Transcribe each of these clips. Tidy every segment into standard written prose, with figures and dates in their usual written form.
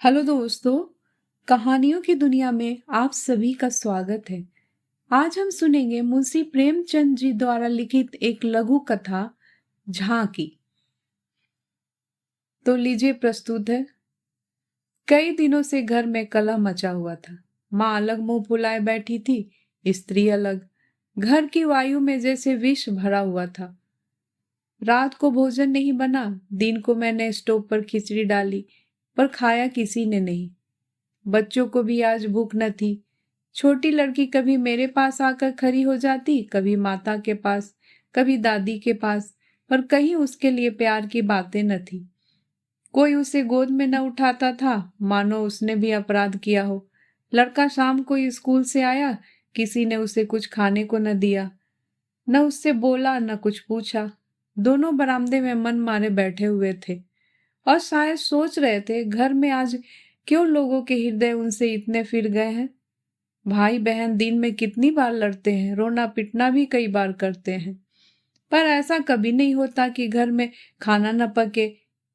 Hello दोस्तों, कहानियों की दुनिया में आप सभी का स्वागत है। आज हम सुनेंगे मुंशी प्रेमचंद जी द्वारा लिखित एक लघु कथा झांकी। तो लीजिए प्रस्तुत है। कई दिनों से घर में कलह मचा हुआ था। माँ अलग मुंह फुलाए बैठी थी, स्त्री अलग। घर की वायु में जैसे विष भरा हुआ था। रात को भोजन नहीं बना। दिन को मैंने स्टोव पर खिचड़ी डाली, पर खाया किसी ने नहीं। बच्चों को भी आज भूख न थी। छोटी लड़की कभी मेरे पास आकर खड़ी हो जाती, कभी माता के पास, कभी दादी के पास, पर कहीं उसके लिए प्यार की बातें न थी। कोई उसे गोद में न उठाता था, मानो उसने भी अपराध किया हो। लड़का शाम को स्कूल से आया, किसी ने उसे कुछ खाने को न दिया, न उससे बोला न कुछ पूछा। दोनों बरामदे में मन मारे बैठे हुए थे और शायद सोच रहे थे घर में आज क्यों लोगों के हृदय उनसे इतने फिर गए हैं। भाई बहन दिन में कितनी बार लड़ते हैं, रोना पिटना भी कई बार करते हैं, पर ऐसा कभी नहीं होता कि घर में खाना न पके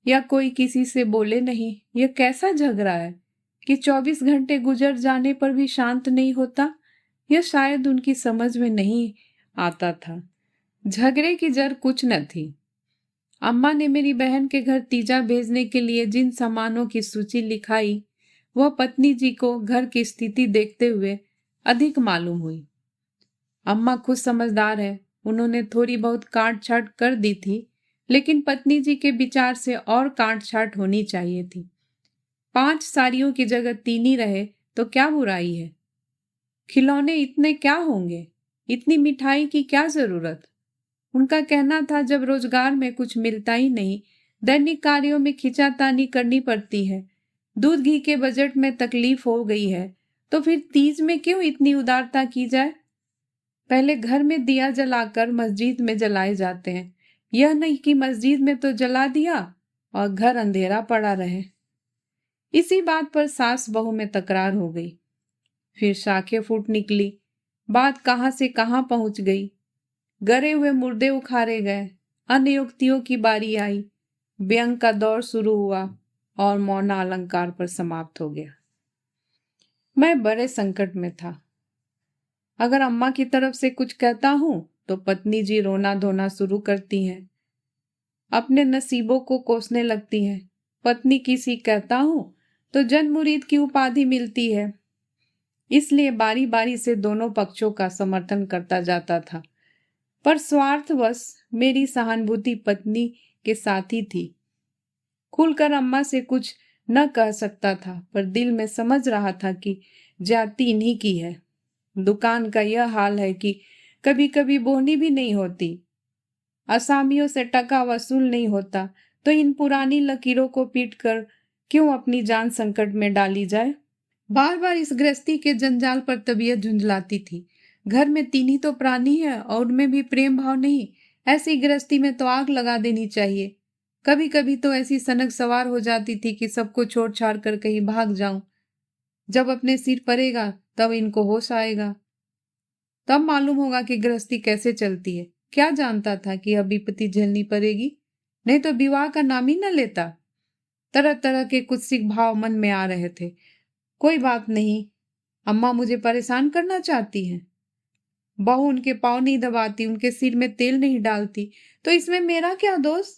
या कोई किसी से बोले नहीं। यह कैसा झगड़ा है कि 24 घंटे गुजर जाने पर भी शांत नहीं होता। यह शायद उनकी समझ में नहीं आता था। झगड़े की जड़ कुछ न थी। अम्मा ने मेरी बहन के घर तीजा भेजने के लिए जिन सामानों की सूची लिखाई, वह पत्नी जी को घर की स्थिति देखते हुए अधिक मालूम हुई। अम्मा खुद समझदार है, उन्होंने थोड़ी बहुत काट छाट कर दी थी, लेकिन पत्नी जी के विचार से और काट छाट होनी चाहिए थी। 5 साड़ियों की जगह 3 ही रहे तो क्या बुराई है। खिलौने इतने क्या होंगे, इतनी मिठाई की क्या जरूरत। उनका कहना था जब रोजगार में कुछ मिलता ही नहीं, दैनिक कार्यों में खिंचातानी करनी पड़ती है, दूध घी के बजट में तकलीफ हो गई है, तो फिर तीज में क्यों इतनी उदारता की जाए। पहले घर में दिया जलाकर मस्जिद में जलाए जाते हैं, यह नहीं कि मस्जिद में तो जला दिया और घर अंधेरा पड़ा रहे। इसी बात पर सास बहू में तकरार हो गई। फिर शाखें फूट निकली, बात कहाँ से कहाँ पहुंच गई। गरे हुए मुर्दे उखाड़े गए, अन्य युक्तियों की बारी आई, व्यंग का दौर शुरू हुआ और मौन अलंकार पर समाप्त हो गया। मैं बड़े संकट में था। अगर अम्मा की तरफ से कुछ कहता हूं तो पत्नी जी रोना धोना शुरू करती हैं, अपने नसीबों को कोसने लगती हैं। पत्नी किसी कहता हूं तो जन मुरीद की उपाधि मिलती है। इसलिए बारी बारी से दोनों पक्षों का समर्थन करता जाता था, पर स्वार्थवश मेरी सहानुभूति पत्नी के साथ ही थी। खुलकर अम्मा से कुछ न कह सकता था, पर दिल में समझ रहा था कि जाति इन्हीं की है। दुकान का यह हाल है कि कभी कभी बोहनी भी नहीं होती, असामियों से टका वसूल नहीं होता, तो इन पुरानी लकीरों को पीट कर क्यों अपनी जान संकट में डाली जाए। बार बार इस गृहस्थी के जंजाल पर तबीयत झुंझलाती थी। घर में 3 ही तो प्राणी है और उनमें भी प्रेम भाव नहीं। ऐसी गृहस्थी में तो आग लगा देनी चाहिए। कभी कभी तो ऐसी सनक सवार हो जाती थी कि सबको छोड़ छाड़ कर कहीं भाग जाऊं। जब अपने सिर पड़ेगा तब इनको होश आएगा, तब मालूम होगा कि गृहस्थी कैसे चलती है। क्या जानता था कि अब विपत्ति झेलनी पड़ेगी, नहीं तो विवाह का नाम ही न लेता। तरह तरह के कुत्सित भाव मन में आ रहे थे। कोई बात नहीं, अम्मा मुझे परेशान करना चाहती हैं। बहू उनके पाँव नहीं दबाती, उनके सिर में तेल नहीं डालती, तो इसमें मेरा क्या दोष।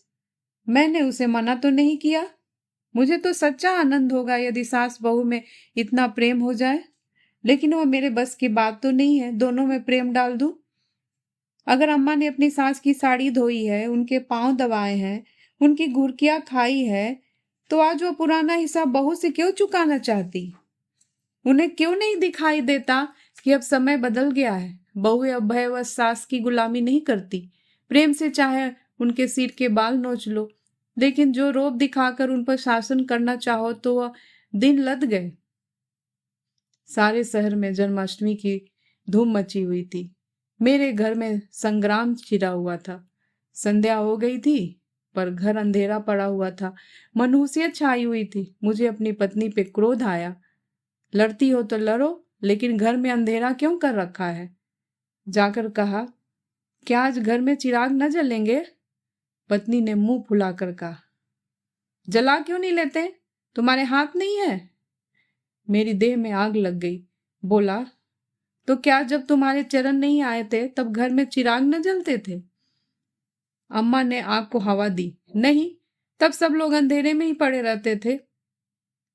मैंने उसे मना तो नहीं किया। मुझे तो सच्चा आनंद होगा यदि सास बहू में इतना प्रेम हो जाए, लेकिन वो मेरे बस की बात तो नहीं है दोनों में प्रेम डाल दूं। अगर अम्मा ने अपनी सास की साड़ी धोई है, उनके पाँव दबाए हैं, उनकी घुरकियां खाई है, तो आज वो पुराना हिसाब बहू से क्यों चुकाना चाहती। उन्हें क्यों नहीं दिखाई देता कि अब समय बदल गया है। बहू अब भयवश सास की गुलामी नहीं करती। प्रेम से चाहे उनके सिर के बाल नोच लो, लेकिन जो रोब दिखाकर उन पर शासन करना चाहो तो वह दिन लद गए। सारे शहर में जन्माष्टमी की धूम मची हुई थी। मेरे घर में संग्राम छिड़ा हुआ था। संध्या हो गई थी पर घर अंधेरा पड़ा हुआ था। मनहूसियत छाई हुई थी। मुझे अपनी पत्नी पे क्रोध आया। लड़ती हो तो लड़ो, लेकिन घर में अंधेरा क्यों कर रखा है। जाकर कहा, क्या आज घर में चिराग न जलेंगे। पत्नी ने मुंह फुलाकर कहा, जला क्यों नहीं लेते, तुम्हारे हाथ नहीं है? मेरी देह में आग लग गई। बोला, तो क्या जब तुम्हारे चरण नहीं आए थे तब घर में चिराग न जलते थे? अम्मा ने आग को हवा दी। नहीं, तब सब लोग अंधेरे में ही पड़े रहते थे।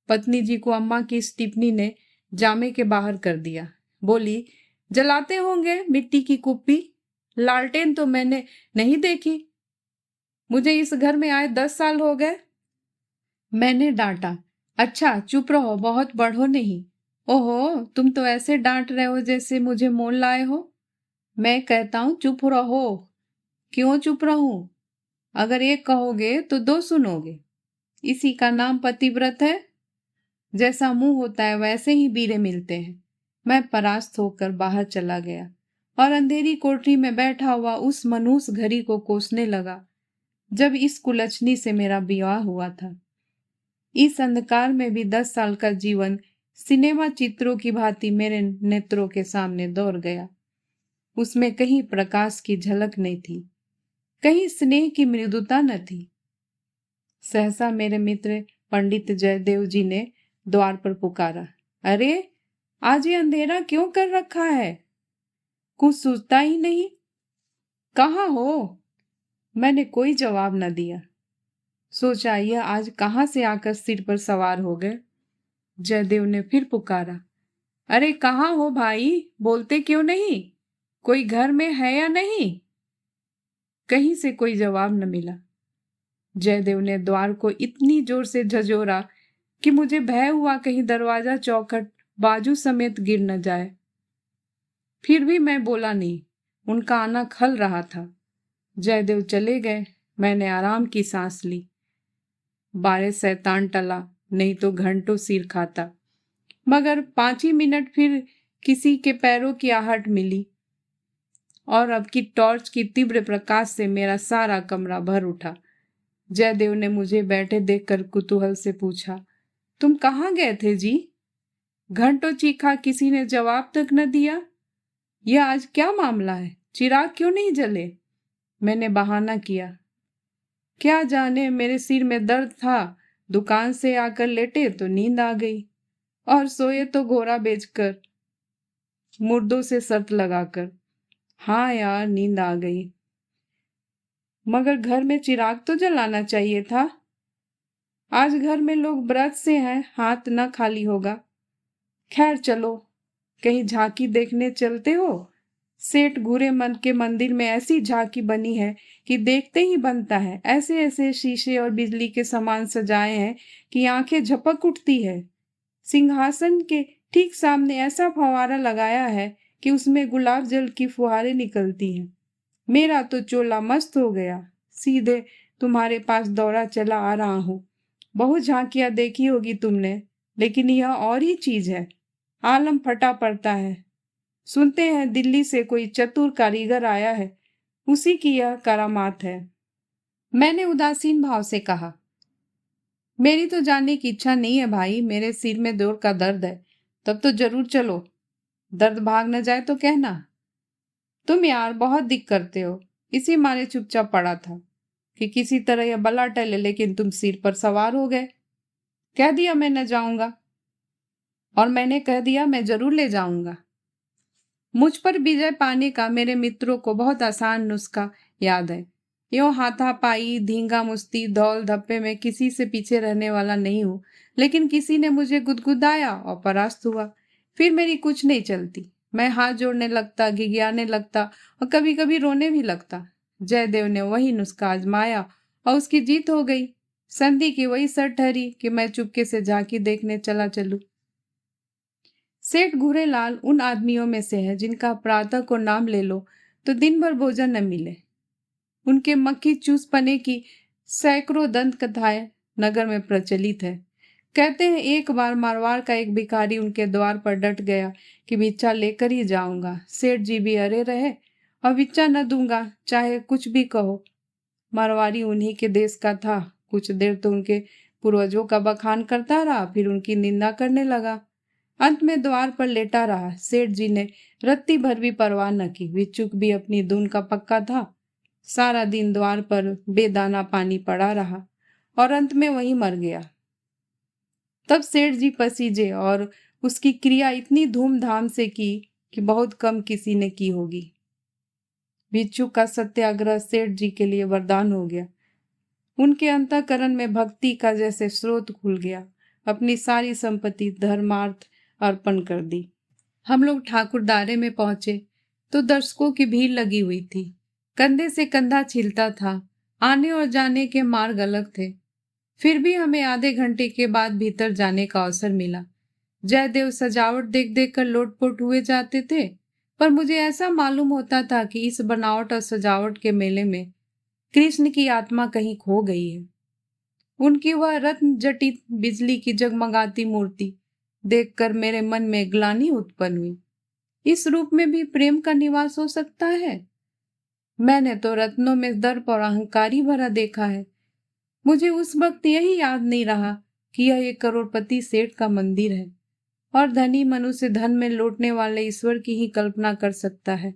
पत्नी जी को अम्मा की इस टिप्पणी ने जामे के बाहर कर दिया। बोली, जलाते होंगे मिट्टी की कुप्पी, लालटेन तो मैंने नहीं देखी। मुझे इस घर में आए 10 साल हो गए। मैंने डांटा, अच्छा चुप रहो, बहुत बढ़ो नहीं। ओहो, तुम तो ऐसे डांट रहे हो जैसे मुझे मोल लाए हो। मैं कहता हूं चुप रहो। क्यों चुप रहूं? अगर एक कहोगे तो 2 सुनोगे। इसी का नाम पतिव्रत है। जैसा मुंह होता है वैसे ही बीरे मिलते हैं। मैं परास्त होकर बाहर चला गया और अंधेरी कोठरी में बैठा हुआ उस मनहूस घड़ी को कोसने लगा जब इस कुलछनी से मेरा विवाह हुआ था। इस अंधकार में भी 10 साल का जीवन सिनेमा चित्रों की भांति मेरे नेत्रों के सामने दौड़ गया। उसमें कहीं प्रकाश की झलक नहीं थी, कहीं स्नेह की मृदुता न थी। सहसा मेरे मित्र पंडित जयदेव जी ने द्वार पर पुकारा, अरे आज ये अंधेरा क्यों कर रखा है? कुछ सूझता ही नहीं। कहाँ हो? मैंने कोई जवाब न दिया। सोचा यह आज कहाँ से आकर सिर पर सवार हो गए। जयदेव ने फिर पुकारा, अरे कहाँ हो भाई, बोलते क्यों नहीं? कोई घर में है या नहीं? कहीं से कोई जवाब न मिला। जयदेव ने द्वार को इतनी जोर से झंझोरा कि मुझे भय हुआ कहीं दरवाजा चौखट बाजू समेत गिर न जाए। फिर भी मैं बोला नहीं, उनका आना खल रहा था। जयदेव चले गए। मैंने आराम की सांस ली। बारे शैतान टला, नहीं तो घंटों सिर खाता। मगर 5 ही मिनट फिर किसी के पैरों की आहट मिली और अब की टॉर्च की तीव्र प्रकाश से मेरा सारा कमरा भर उठा। जयदेव ने मुझे बैठे देखकर कुतूहल से पूछा, तुम कहाँ गए थे जी? घंटों चीखा, किसी ने जवाब तक न दिया। यह आज क्या मामला है? चिराग क्यों नहीं जले? मैंने बहाना किया। क्या जाने, मेरे सिर में दर्द था। दुकान से आकर लेटे तो नींद आ गई और सोए तो घोड़ा बेचकर, मुर्दों से शर्त लगाकर। हाँ यार, नींद आ गई। मगर घर में चिराग तो जलाना चाहिए था। आज घर में लोग व्रत से हैं, हाथ न खाली होगा। खैर चलो, कहीं झांकी देखने चलते हो? सेठ घूरे मन के मंदिर में ऐसी झांकी बनी है कि देखते ही बनता है। ऐसे ऐसे शीशे और बिजली के सामान सजाए हैं कि आंखें झपक उठती है। सिंहासन के ठीक सामने ऐसा फव्वारा लगाया है कि उसमें गुलाब जल की फुहारें निकलती हैं। मेरा तो चोला मस्त हो गया। सीधे तुम्हारे पास दौड़ा चला आ रहा हूँ। बहुत झांकियां देखी होगी तुमने, लेकिन यह और ही चीज है। आलम फटा पड़ता है। सुनते हैं दिल्ली से कोई चतुर कारीगर आया है, उसी की यह करामात है। मैंने उदासीन भाव से कहा, मेरी तो जानने की इच्छा नहीं है भाई, मेरे सिर में जोर का दर्द है। तब तो जरूर चलो, दर्द भाग न जाए तो कहना। तुम यार बहुत दिक करते हो, इसी मारे चुपचाप पड़ा था कि किसी तरह यह बला टले, लेकिन तुम सिर पर सवार हो गए। कह दिया मैं न जाऊंगा, और मैंने कह दिया मैं जरूर ले जाऊंगा। मुझ पर विजय पाने का मेरे मित्रों को बहुत आसान नुस्खा याद है। यों हाथापाई, धींगा मुश्ती, दौल धप्पे में किसी से पीछे रहने वाला नहीं हूं, लेकिन किसी ने मुझे गुदगुदाया और परास्त हुआ। फिर मेरी कुछ नहीं चलती। मैं हाथ जोड़ने लगता, गिगियाने लगता और कभी कभी रोने भी लगता। जयदेव ने वही नुस्खा आजमाया और उसकी जीत हो गई। संधि की वही शर्त ठहरी कि मैं चुपके से झांकी देखने चला चलूं। सेठ घूरेलाल उन आदमियों में से है जिनका प्रातः को नाम ले लो तो दिन भर भोजन न मिले। उनके मक्खी चूस पने की सैकड़ों दंत कथाएं नगर में प्रचलित है। कहते हैं एक बार मारवाड़ का एक भिखारी उनके द्वार पर डट गया कि भिक्षा लेकर ही जाऊंगा। सेठ जी भी अरे रहे और भिक्षा न दूंगा, चाहे कुछ भी कहो। मारवाड़ी उन्हीं के देश का था। कुछ देर तो उनके पूर्वजों का बखान करता रहा, फिर उनकी निंदा करने लगा। अंत में द्वार पर लेटा रहा। सेठ जी ने रत्ती भर भी परवाह न की। विचुक भी अपनी धुन का पक्का था। सारा दिन द्वार पर बेदाना पानी पड़ा रहा और अंत में वहीं मर गया। तब सेठ जी पसीजे और उसकी क्रिया इतनी धूमधाम से की कि बहुत कम किसी ने की होगी। भिक्षु का सत्याग्रह सेठ जी के लिए वरदान हो गया। उनके अंतःकरण में भक्ति का जैसे स्रोत खुल गया। अपनी सारी संपत्ति धर्मार्थ अर्पण कर दी। हम लोग ठाकुरदारे में पहुंचे तो दर्शकों की भीड़ लगी हुई थी। कंधे से कंधा छिलता था। आने और जाने के मार्ग अलग थे। फिर भी हमें आधे घंटे के बाद भीतर जाने का अवसर मिला। जयदेव सजावट देख देख कर लोटपोट हुए जाते थे, पर मुझे ऐसा मालूम होता था कि इस बनावट और सजावट के मेले में कृष्ण की आत्मा कहीं खो गई है। उनकी वह रत्न जटित बिजली की जगमगाती मूर्ति देखकर मेरे मन में ग्लानि उत्पन्न हुई। इस रूप में भी प्रेम का निवास हो सकता है? मैंने तो रत्नों में दर्प और अहंकारी भरा देखा है। मुझे उस वक्त यही याद नहीं रहा कि यह एक करोड़पति सेठ का मंदिर है और धनी मनुष्य धन में लौटने वाले ईश्वर की ही कल्पना कर सकता है।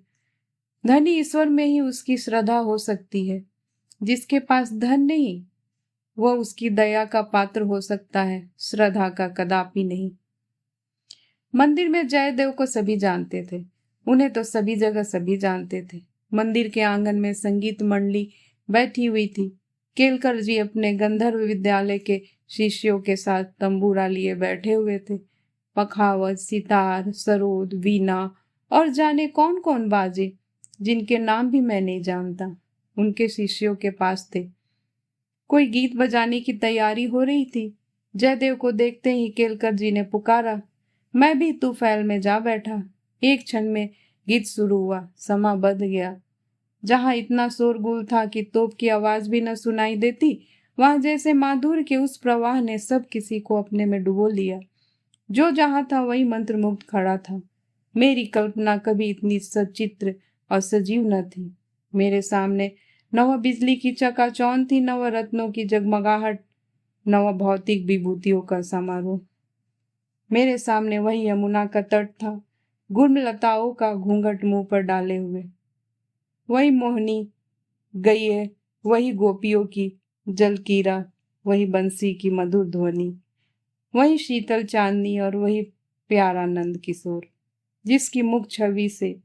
धनी ईश्वर में ही उसकी श्रद्धा हो सकती है। जिसके पास धन नहीं, वह उसकी दया का पात्र हो सकता है, श्रद्धा का कदापि नहीं। मंदिर में जयदेव को सभी जानते थे। उन्हें तो सभी जगह सभी जानते थे। मंदिर के आंगन में संगीत मंडली बैठी हुई थी। केलकर जी अपने गंधर्व विद्यालय के शिष्यों के साथ तंबूरा लिए बैठे हुए थे। पखावज, सितार, सरोद, वीणा और जाने कौन कौन बाजे जिनके नाम भी मैं नहीं जानता, उनके शिष्यों के पास थे। कोई गीत बजाने की तैयारी हो रही थी। जयदेव को देखते ही केलकर जी ने पुकारा। मैं भी तूफैल में जा बैठा। एक क्षण में गीत शुरू हुआ। समा बंध गया। जहां इतना शोरगुल था कि तोप की आवाज भी न सुनाई देती, वहां जैसे माधुर्य के उस प्रवाह ने सब किसी को अपने में डुबो लिया। जो जहां था वही मंत्रमुग्ध खड़ा था। मेरी कल्पना कभी इतनी सचित्र और सजीव न थी। मेरे सामने न वह बिजली की चकाचौंध थी, न वह रत्नों की जगमगाहट, न वह भौतिक विभूतियों का समारोह। मेरे सामने वही यमुना का तट था, गुललताओं का घूंघट मुंह पर डाले हुए। वही मोहनी गईए, वही गोपियों की जलकीरा, वही बंसी की मधुर ध्वनि, वही शीतल चांदनी और वही प्यारा नंद किशोर, जिसकी मुख छवि से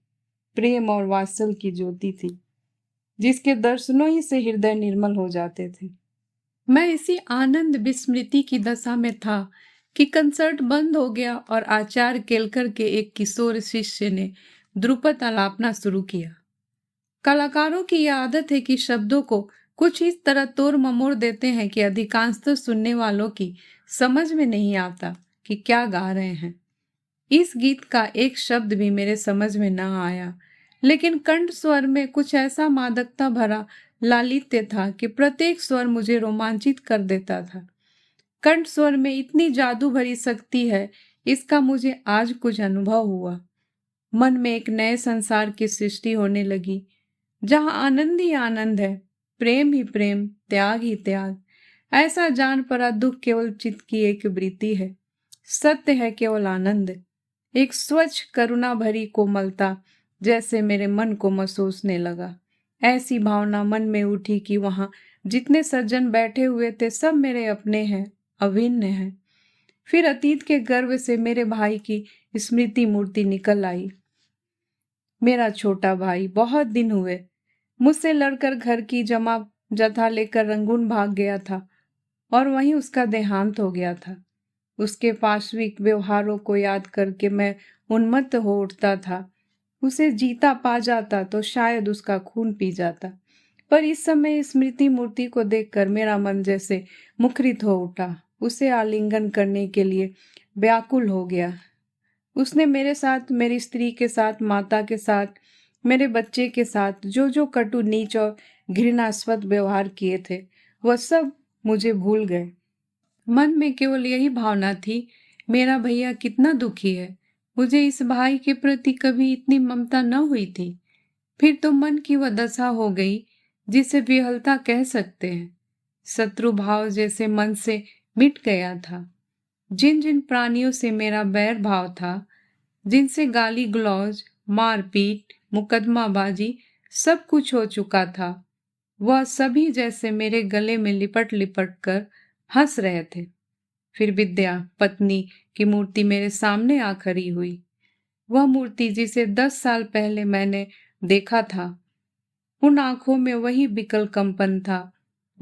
प्रेम और वात्सल की ज्योति थी, जिसके दर्शनों ही से हृदय निर्मल हो जाते थे। मैं इसी आनंद विस्मृति की दशा में था कि कंसर्ट बंद हो गया और आचार्य केलकर के एक किशोर शिष्य ने ध्रुपद आलापना शुरू किया। कलाकारों की यह आदत है कि शब्दों को कुछ इस तरह तोड़ ममोड़ देते हैं कि अधिकांशतः सुनने वालों की समझ में नहीं आता कि क्या गा रहे हैं। इस गीत का एक शब्द भी मेरे समझ में न आया, लेकिन कंठ स्वर में कुछ ऐसा मादकता भरा लालित्य था कि प्रत्येक स्वर मुझे रोमांचित कर देता था। कंठ स्वर में इतनी जादू भरी शक्ति है, इसका मुझे आज कुछ अनुभव हुआ। मन में एक नए संसार की सृष्टि होने लगी, जहां आनंद ही आनंद है, प्रेम ही प्रेम, त्याग ही त्याग। ऐसा जान पड़ा दुख केवल चित्त की एक वृत्ति है, सत्य है केवल आनंद। एक स्वच्छ करुणा भरी कोमलता जैसे मेरे मन को महसूसने लगा। ऐसी भावना मन में उठी कि वहां जितने सज्जन बैठे हुए थे सब मेरे अपने हैं, अभिन्न हैं। फिर अतीत के गर्व से मेरे भाई की स्मृति मूर्ति निकल आई। मेरा छोटा भाई बहुत दिन हुए मुझसे लड़कर घर की जमा जथा लेकर रंगून भाग गया था और वहीं उसका देहांत हो गया था। उसके पाश्विक व्यवहारों को याद करके मैं उन्मत्त हो उठता था। उसे जीता पा जाता तो शायद उसका खून पी जाता, पर इस समय स्मृति मूर्ति को देखकर मेरा मन जैसे मुखरित हो उठा। उसे आलिंगन करने के लिए व्याकुल हो गया। उसने मेरे साथ, मेरी स्त्री के साथ, माता के साथ, मेरे बच्चे के साथ जो जो कटु, नीच और घृणास्पद व्यवहार किए थे, वह सब मुझे भूल गए। मन में केवल यही भावना थी, मेरा भैया कितना दुखी है। मुझे इस भाई के प्रति कभी इतनी ममता न हुई थी। फिर तो मन की वह दशा हो गई जिसे विहलता कह सकते हैं। शत्रु भाव जैसे मन से मिट गया था। जिन जिन प्राणियों से मेरा बैर भाव था, जिनसे गाली गलौज, मारपीट, मुकदमाबाजी सब कुछ हो चुका था, वह सभी जैसे मेरे गले में लिपट लिपट कर हंस रहे थे। फिर विद्या पत्नी की मूर्ति मेरे सामने आ खड़ी हुई। वह मूर्ति जिसे 10 साल पहले मैंने देखा था, उन आंखों में वही विकल कंपन था,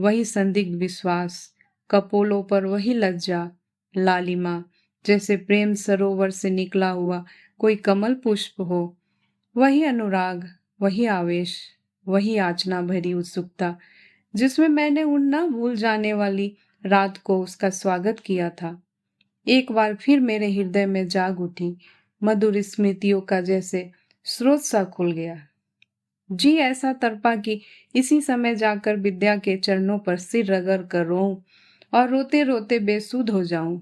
वही संदिग्ध विश्वास, कपोलों पर वही लज्जा, लालिमा, जैसे प्रेम सरोवर से निकला हुआ कोई कमल पुष्प हो, वही अनुराग, वही आवेश, वही याचना भरी उत्सुकता जिसमें मैंने उन न भूल जाने वाली रात को उसका स्वागत किया था। एक बार फिर मेरे हृदय में जाग उठी मधुर स्मृतियों का जैसे स्रोत सा खुल गया। जी ऐसा तड़पा कि इसी समय जाकर विद्या के चरणों पर सिर रगड़ कर रोऊं और रोते रोते बेसुध हो जाऊं।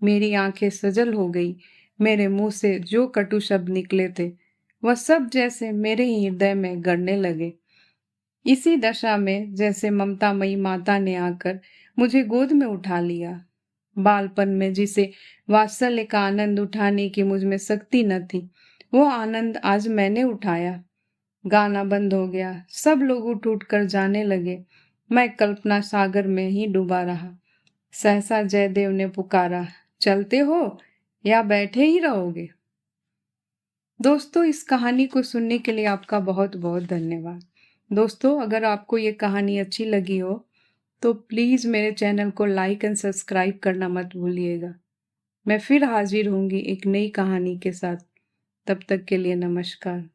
मेरी आंखें सजल हो गई। मेरे मुंह से जो कटु शब्द निकले थे वह सब जैसे मेरे ही हृदय में गड़ने लगे। इसी दशा में जैसे ममतामयी माता ने आकर मुझे गोद में उठा लिया। बालपन में जिसे वात्सल्य का आनंद उठाने की मुझ में शक्ति न थी, वो आनंद आज मैंने उठाया। गाना बंद हो गया, सब लोग उठ उठ कर जाने लगे। मैं कल्पना सागर में ही डूबा रहा। सहसा जयदेव ने पुकारा, चलते हो या बैठे ही रहोगे? दोस्तों, इस कहानी को सुनने के लिए आपका बहुत बहुत धन्यवाद। दोस्तों, अगर आपको ये कहानी अच्छी लगी हो तो प्लीज़ मेरे चैनल को लाइक एंड सब्सक्राइब करना मत भूलिएगा। मैं फिर हाजिर होंगी एक नई कहानी के साथ। तब तक के लिए नमस्कार।